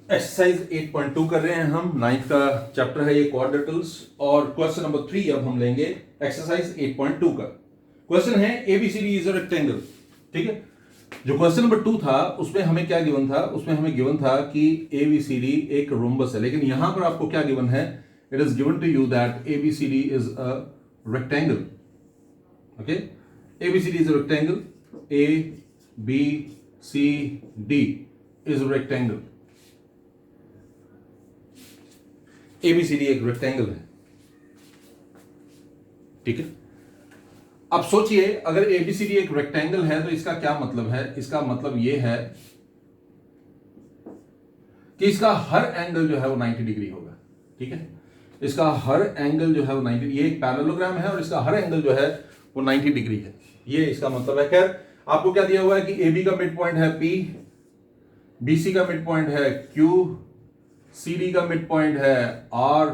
Exercise 8.2 कर रहे हैं हम, 9th का चैप्टर है ये क्वाड्रेटल्स, और क्वेश्चन नंबर 3 अब हम लेंगे एक्सरसाइज 8.2 का। क्वेश्चन है एबीसीडी इज अ रेक्टेंगल। ठीक है, जो क्वेश्चन नंबर 2 था उसमें हमें क्या गिवन था? उसमें हमें गिवन था कि एबीसीडी एक रोम्बस है, लेकिन यहां पर आपको क्या गिवन है? It is given to you that ABCD is a rectangle. Okay, ABCD is a rectangle, A B C D is a rectangle. ABCD एक रेक्टेंगल है। ठीक है, अब सोचिए अगर एबीसीडी एक रेक्टेंगल है तो इसका क्या मतलब है? इसका मतलब यह है कि इसका हर एंगल जो है वो 90 डिग्री होगा। ठीक है, इसका हर एंगल जो है वो 90, ये एक पैरेललोग्राम है और इसका हर एंगल जो है वो 90 डिग्री है, ये इसका मतलब है। खैर, आपको क्या दिया हुआ है कि AB का मिड पॉइंट है P, BC का मिड पॉइंट है Q, CD का मिड पॉइंट है R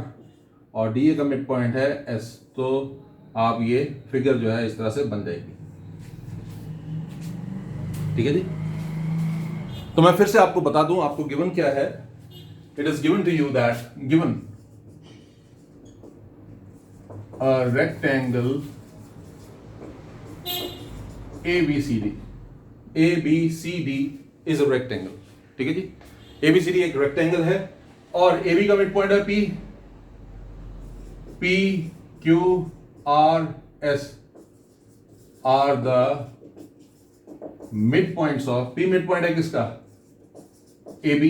और DA का मिड पॉइंट है S। तो आप ये फिगर जो है इस तरह से बन जाएगी। ठीक है जी, तो मैं फिर से आपको बता दूं आपको गिवन क्या है। It is given to you that given a rectangle ABCD is a rectangle. ठीक है जी, ABCD एक रेक्टेंगल है और AB का मिड पॉइंट है P Q R S are the mid points of, P mid point है किसका? AB,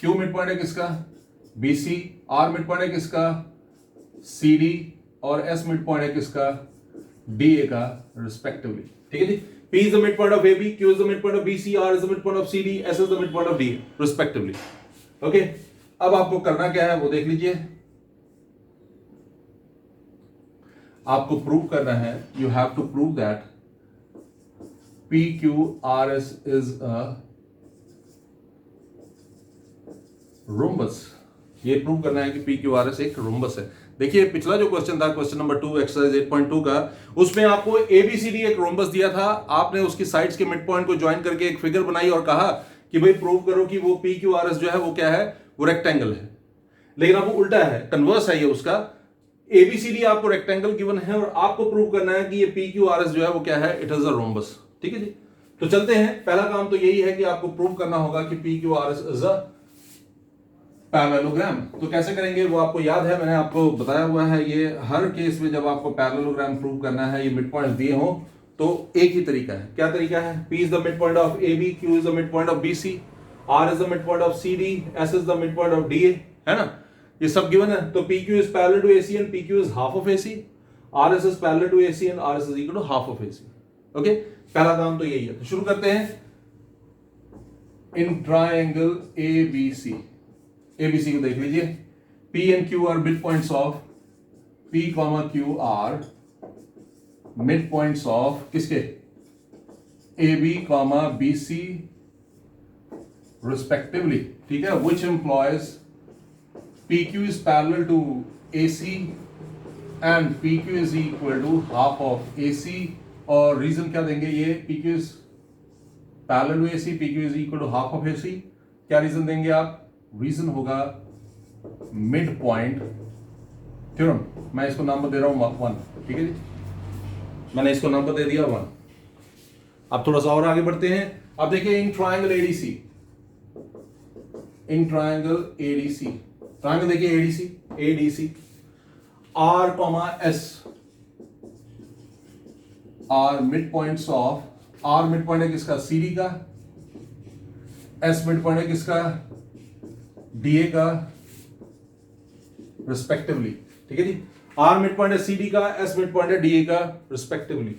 Q मिड पॉइंट है किसका? BC, R मिड पॉइंट है किसका? CD और S मिड पॉइंट है किसका? DA का रिस्पेक्टिवली। ठीक है जी, P is the midpoint of AB, Q is the midpoint of BC, R is the midpoint of CD, S is the midpoint of DA respectively. Okay, अब आपको करना क्या है वो देख लीजिए। आपको प्रूव करना है, you have to prove that PQRS is a rhombus। ये प्रूव करना है कि PQRS एक रोम्बस है। देखिए पिछला जो क्वेश्चन था, क्वेश्चन नंबर 2 एक्सरसाइज 8.2 का, उसमें आपको ABCD एक रोम्बस दिया था। आपने उसकी साइड्स के मिड पॉइंट को ज्वाइन करके एक फिगर बनाई और कहा कि भाई प्रूव करो कि वो PQRS जो है वो क्या है, वो रेक्टेंगल है। लेकिन अब वो उल्टा है, कन्वर्स है ये उसका। ABCD आपको रेक्टेंगल गिवन है और आपको प्रूव करना है कि ये PQRS जो है वो क्या है, इट इज अ रोम्बस। ठीक है जी, तो चलते हैं। पहला काम तो यही है कि आपको प्रूव करना होगा कि PQRS इज अ पैरेललोग्राम। तो कैसे करेंगे वो आपको याद है, मैंने आपको बताया हुआ है। ये हर केस में जब आपको पैरेललोग्राम प्रूव करना है, ये मिड पॉइंट दिए हो तो एक ही तरीका है। क्या तरीका है? P is the mid point of AB, Q is the mid point of BC, R is the mid point of CD, S is the mid point of DA, है ना? ये सब गिवन है। तो PQ is parallel to AC and PQ is half of AC, RS is parallel to AC and RS is equal to half of AC। Okay, पहला काम तो यही है। तो शुरू करते हैं। इन ट्रायंगल ABC को देख लीजिए, P and Q are mid points of, P, Q are mid points of किसके? AB, BC respectively. ठीक है, which implies PQ is parallel to AC and PQ is equal to half of AC। और reason क्या देंगे? ये PQ is parallel to AC, PQ is equal to half of AC। क्या reason देंगे आप? Reason होगा मिड पॉइंट थ्योरम। मैं इसको नंबर दे रहा हूं 1। ठीक है जी, मैंने इसको नंबर दे दिया 1। अब थोड़ा सा और आगे बढ़ते हैं। अब देखिए in triangle ADC, in triangle ADC, triangle देखिए ADC R, S are mid points of, R mid point है किसका? CD का, S मिड पॉइंट है किसका? DA का रिस्पेक्टिवली। ठीक है जी, R मिड पॉइंट है CD का, S मिड पॉइंट है DA का रिस्पेक्टिवली।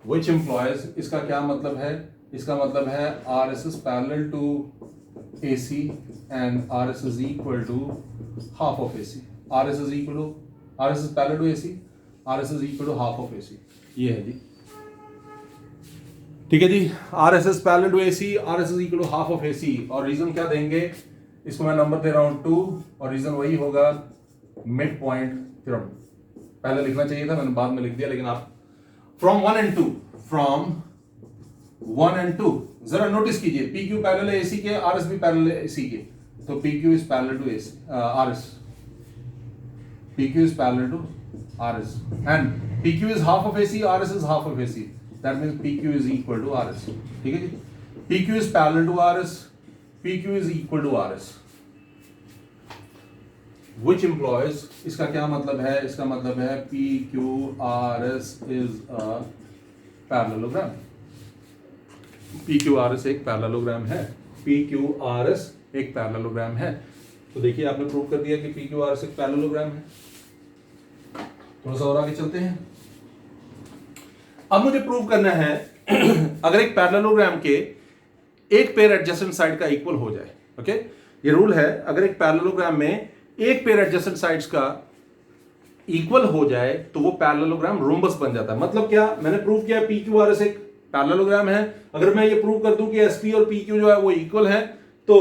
विच एम्प्लॉयज, इसका क्या मतलब है? इसका मतलब है RS is parallel to AC and RS is equal to half of AC। RS is parallel to AC, RS is equal to half of AC। ये है जी। ठीक है जी, RS is parallel to AC, RS is equal to half of AC। और reason क्या देंगे? इसको मैं number दे रहा हूं 2 और रीजन वही होगा मिड पॉइंट थ्योरम। पहले लिखना चाहिए था, मैंने बाद में लिख दिया। लेकिन आप फ्रॉम 1 and 2 जरा नोटिस कीजिए, PQ पैरेलल है AC के, RS भी पैरेलल है AC के। तो PQ is parallel to RS. PQ is parallel to RS and PQ is half of AC, RS is half of AC. That means PQ is equal to RS. ठीक है जी? PQ is parallel to RS, PQ is equal to RS. Which implies, इसका क्या मतलब है? इसका मतलब है PQRS is a parallelogram. PQRS एक पैरेललोग्राम है. PQRS एक पैरेललोग्राम है. तो देखिए आपने प्रूव कर दिया कि PQRS एक पैरेललोग्राम है. थोड़ा सा और आगे चलते हैं. अब मुझे प्रूव करना है अगर एक पैरेललोग्राम के एक पेयर एडजेसेंट साइड का इक्वल हो जाए. ओके, ये रूल है. अगर एक पैरेललोग्राम में एक पेयर एडजेसेंट साइड्स का इक्वल हो जाए तो वो पैरेललोग्राम रोम्बस बन जाता है. मतलब क्या? मैंने प्रूव किया PQRS एक पैरेललोग्राम है. अगर मैं ये प्रूव कर दूं कि SP और PQ जो है वो इक्वल है तो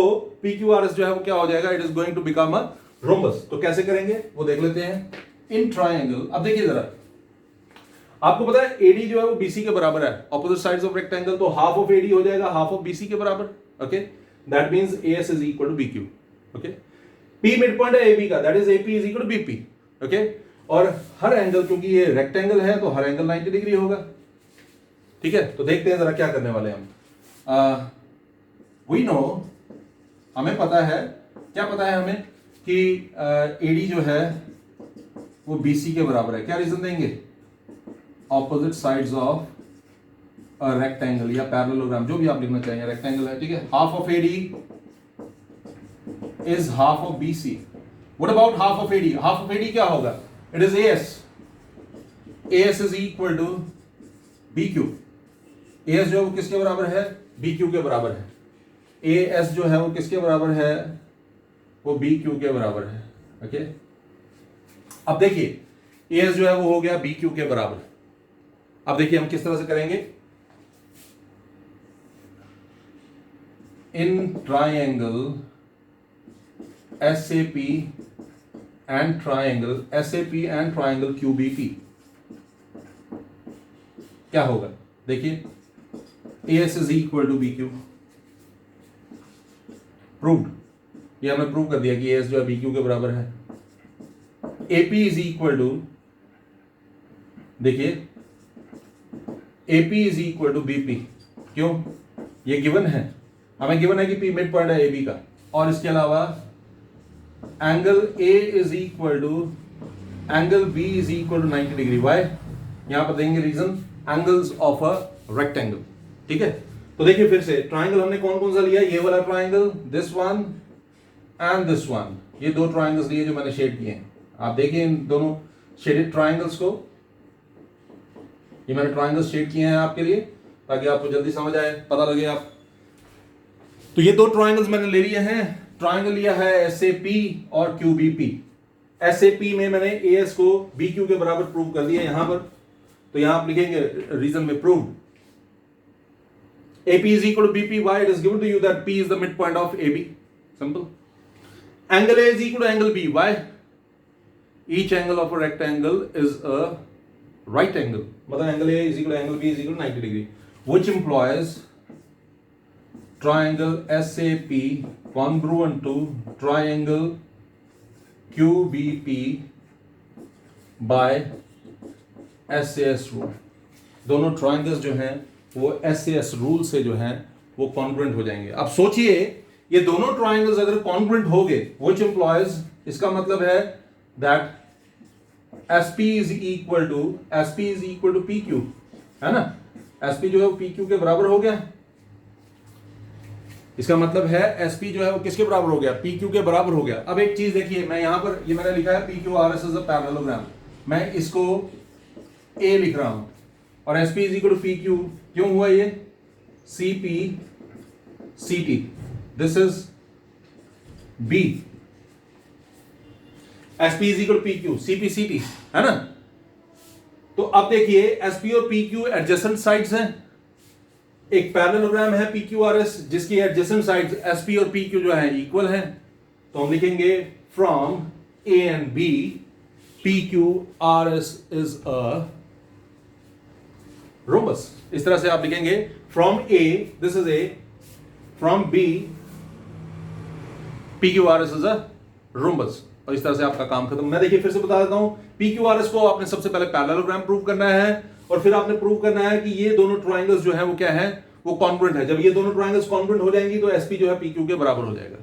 PQRS जो है वो क्या हो जाएगा? It is going to become a rhombus. तो कैसे करेंगे वो देख लेते हैं. इन ट्राइंगल, अब देखिए जरा, आपको पता है AD जो है वो BC के बराबर है. ऑपोजिट साइड्स ऑफ रेक्टेंगल, तो हाफ ऑफ AD हो जाएगा हाफ ऑफ BC के बराबर. Okay, that means AS is equal to BQ. Okay, P mid point है AB का, that is AP is equal to BP. Okay, और हर angle, क्योंकि ये रेक्टेंगल है तो हर एंगल 90 डिग्री होगा. ठीक है, तो देखते हैं जरा क्या करने वाले हम. वी नो, हमें पता है, क्या पता है हमें कि AD जो है वो BC के बराबर है. क्या रीजन देंगे? ऑपोजिट साइड्स ऑफ रेक्टेंगल या पैरेललोग्राम, जो भी आप लिखना चाहिए. रेक्टेंगल है, ठीक है. Half of AD is half of BC. What about half of AD? Half of AD क्या होगा? It is AS. AS is equal to BQ. AS जो है वो किसके बराबर है? BQ के बराबर है. AS जो है वो किसके बराबर है? वो BQ के बराबर है. ओके, अब देखिए AS जो है वो हो गया BQ के बराबर. अब देखिए हम किस तरह से करेंगे. In triangle SAP and triangle QBP क्या होगा? देखिए AS is equal to BQ. Proved. ये हमने प्रूव कर दिया कि AS जो है BQ के बराबर है. AP इज इक्वल टू, देखिए AP is equal to BP. क्यों? ये गिवन है, हमें गिवन है कि P मिड पॉइंट है AB का. और इसके अलावा angle A is equal to angle B is equal to 90 degree. Why? यहां पर देंगे reason, angles of a rectangle. ठीक है, तो देखिए फिर से ट्राइंगल हमने कौन कौन सा लिया? ये वाला triangle, this one and this one. ये दो ट्राइंगल्स लिए जो मैंने शेड किए हैं. आप देखिए इन दोनों शेडेड ट्राइंगल्स को. ये मैंने ट्राइंगल्स शेड किए हैं आपके लिए ताकि आपको जल्दी समझ आए, पता लगे आप. तो ये दो ट्राइंगल्स मैंने ले लिए हैं. ट्राइंगल लिया है SAP और QBP. SAP में मैंने AS को BQ के बराबर प्रूव कर दिया यहां पर. तो यहां आप लिखेंगे रीजन में proved. AP is equal to BP. Why? It is given to you that P is the midpoint of AB. Simple. Angle A is equal to angle B. Why? Each angle of a rectangle is a right angle. मतलब angle A is equal to angle B is equal to 90 degree. Which implies triangle SAP congruent to triangle QBP by SAS rule. दोनों triangles जो हैं वो SAS rule से जो हैं वो congruent हो जाएंगे. अब सोचिए ये दोनों ट्राइंगल्स अगर कॉन्ग्रुएंट हो गए, व्हिच इंप्लॉयज, इसका मतलब है that SP is equal to PQ, है ना. SP जो है वो PQ के बराबर हो गया. इसका मतलब है SP जो है वो किसके बराबर हो गया? PQ के बराबर हो गया. अब एक चीज देखिए, मैं यहां पर ये मैंने लिखा है PQRS इज अ पैरेललोग्राम. मैं इसको A लिख रहा हूं और SP is equal to PQ. क्यों हुआ ये? CP CT. This is B. SP is equal to PQ, CP CT, है ना. तो अब देखिए SP और PQ एडजेसेंट साइड्स हैं. एक पैरेललोग्राम है PQRS जिसकी एडजेसेंट साइड्स SP और PQ जो है इक्वल हैं. तो हम लिखेंगे from A and B PQRS is a rhombus. इस तरह से आप लिखेंगे from A, this is A, from B PQRS is a rhombus, और इस तरह से आपका काम खत्म। मैं देखिए फिर से बता देता हूं, PQRS को आपने सबसे पहले पैरेललोग्राम प्रूव करना है, और फिर आपने प्रूव करना है कि ये दोनों ट्रायंगल्स जो है वो क्या है, वो कॉन्ग्रुएंट है। जब ये दोनों ट्रायंगल्स कॉन्ग्रुएंट हो जाएंगी तो SP जो है PQ के बराबर हो जाएगा।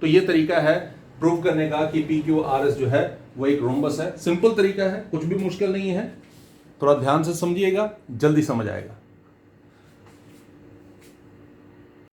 तो ये तरीका है प्रूव करने का कि PQRS जो है वो एक रोम्बस है। सिंपल तरीका है, कुछ भी मुश्किल नहीं है, थोड़ा ध्यान से समझिएगा, जल्दी समझ आएगा।